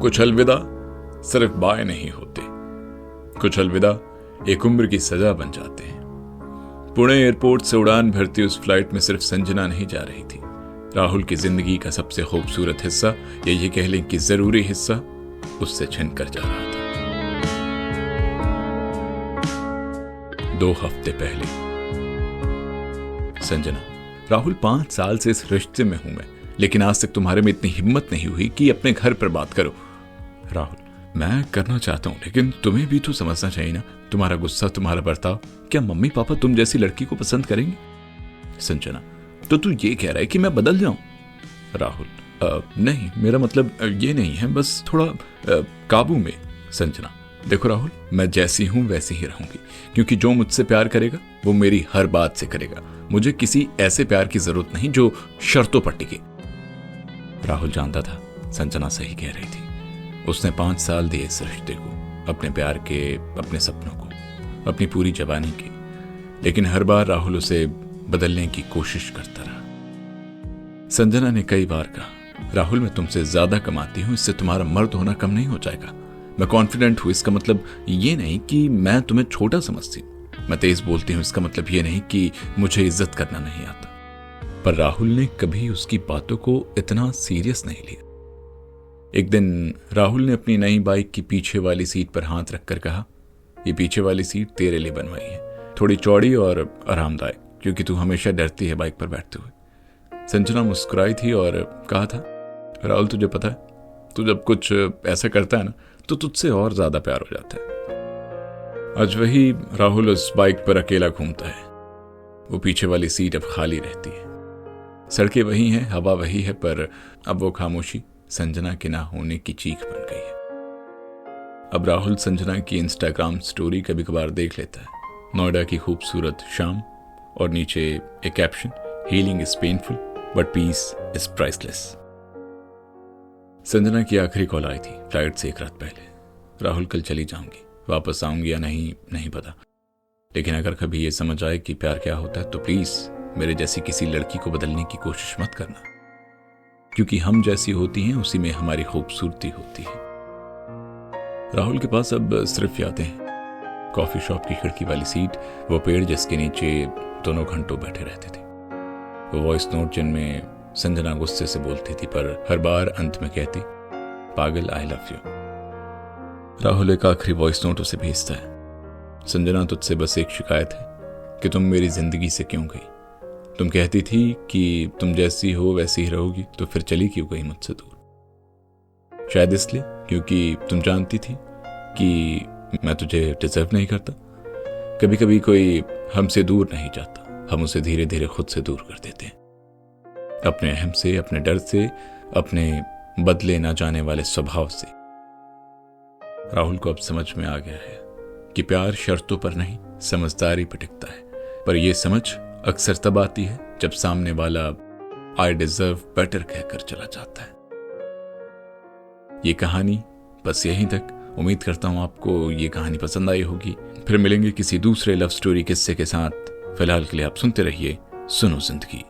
कुछ अलविदा सिर्फ बाय नहीं होते, कुछ अलविदा एक उम्र की सजा बन जाते हैं। पुणे एयरपोर्ट से उड़ान भरती उस फ्लाइट में सिर्फ संजना नहीं जा रही थी, राहुल की जिंदगी का सबसे खूबसूरत हिस्सा, या ये कह लें कि जरूरी हिस्सा, उससे छिन कर जा रहा था। 2 हफ्ते पहले। संजना, राहुल 5 साल से इस रिश्ते में हूं मैं, लेकिन आज तक तुम्हारे में इतनी हिम्मत नहीं हुई कि अपने घर पर बात करो। राहुल, मैं करना चाहता हूं, लेकिन तुम्हें भी तो समझना चाहिए ना, तुम्हारा गुस्सा, तुम्हारा बर्ताव, क्या मम्मी पापा तुम जैसी लड़की को पसंद करेंगे? संजना, तो तू ये कह रहा है कि मैं बदल जाऊं? राहुल, नहीं, मेरा मतलब ये नहीं है, बस थोड़ा काबू में। संजना, देखो राहुल, मैं जैसी हूं वैसी ही रहूंगी, क्योंकि जो मुझसे प्यार करेगा वो मेरी हर बात से करेगा। मुझे किसी ऐसे प्यार की जरूरत नहीं जो शर्तों पर टिके। राहुल जानता था संजना सही कह रही थी। उसने 5 साल दिए इस रिश्ते को, अपने प्यार के, अपने सपनों को, अपनी पूरी जवानी की, लेकिन हर बार राहुल उसे बदलने की कोशिश करता रहा। संजना ने कई बार कहा, राहुल मैं तुमसे ज्यादा कमाती हूं, इससे तुम्हारा मर्द होना कम नहीं हो जाएगा। मैं कॉन्फिडेंट हूं, इसका मतलब ये नहीं कि मैं तुम्हें छोटा समझती हूं। मैं तेज बोलती हूं, इसका मतलब ये नहीं कि मुझे इज्जत करना नहीं आता। पर राहुल ने कभी उसकी बातों को इतना सीरियस नहीं लिया। एक दिन राहुल ने अपनी नई बाइक की पीछे वाली सीट पर हाथ रखकर कहा, ये पीछे वाली सीट तेरे लिए बनवाई है, थोड़ी चौड़ी और आरामदायक, क्योंकि तू हमेशा डरती है बाइक पर बैठते हुए। संजना मुस्कुराई थी और कहा था, राहुल तुझे पता है, तू जब कुछ ऐसा करता है ना तो तुझसे और ज्यादा प्यार हो जाता है। आज वही राहुल उस बाइक पर अकेला घूमता है। वो पीछे वाली सीट अब खाली रहती है। सड़कें वही हैं, हवा वही है, पर अब वो खामोशी संजना के ना होने की चीख बन गई है। अब राहुल संजना की इंस्टाग्राम स्टोरी कभी कभार देख लेता है। नोएडा की खूबसूरत शाम और नीचे एक caption, healing is painful but peace is priceless. Sanjana की आखिरी कॉल आई थी फ्लाइट से 1 रात पहले। राहुल कल चली जाऊंगी, वापस आऊंगी या नहीं पता, लेकिन अगर कभी ये समझ आए कि प्यार क्या होता है तो प्लीज मेरे जैसी किसी लड़की को बदलने की कोशिश मत करना, क्योंकि हम जैसी होती हैं उसी में हमारी खूबसूरती होती है। राहुल के पास अब सिर्फ यादें हैं, कॉफी शॉप की खिड़की वाली सीट, वो पेड़ जिसके नीचे दोनों घंटों बैठे रहते थे, वो वॉइस नोट जिनमें संजना गुस्से से बोलती थी पर हर बार अंत में कहती, पागल आई लव यू। राहुल एक आखिरी वॉइस नोट उसे भेजता है, संजना तुझसे बस एक शिकायत है कि तुम मेरी जिंदगी से क्यों गई। तुम कहती थी कि तुम जैसी हो वैसी ही रहोगी, तो फिर चली क्यों गई मुझसे दूर? शायद इसलिए क्योंकि तुम जानती थी कि मैं तुझे डिजर्व नहीं करता। कभी कभी कोई हमसे दूर नहीं जाता, हम उसे धीरे धीरे खुद से दूर कर देते हैं, अपने अहम से, अपने डर से, अपने बदले ना जाने वाले स्वभाव से। राहुल को अब समझ में आ गया है कि प्यार शर्तों पर नहीं, समझदारी पर टिकता है, पर यह समझ अक्सर तब आती है जब सामने वाला आई डिजर्व बेटर कहकर चला जाता है। ये कहानी बस यहीं तक। उम्मीद करता हूं आपको ये कहानी पसंद आई होगी। फिर मिलेंगे किसी दूसरे लव स्टोरी किस्से के साथ। फिलहाल के लिए आप सुनते रहिए सुनो जिंदगी।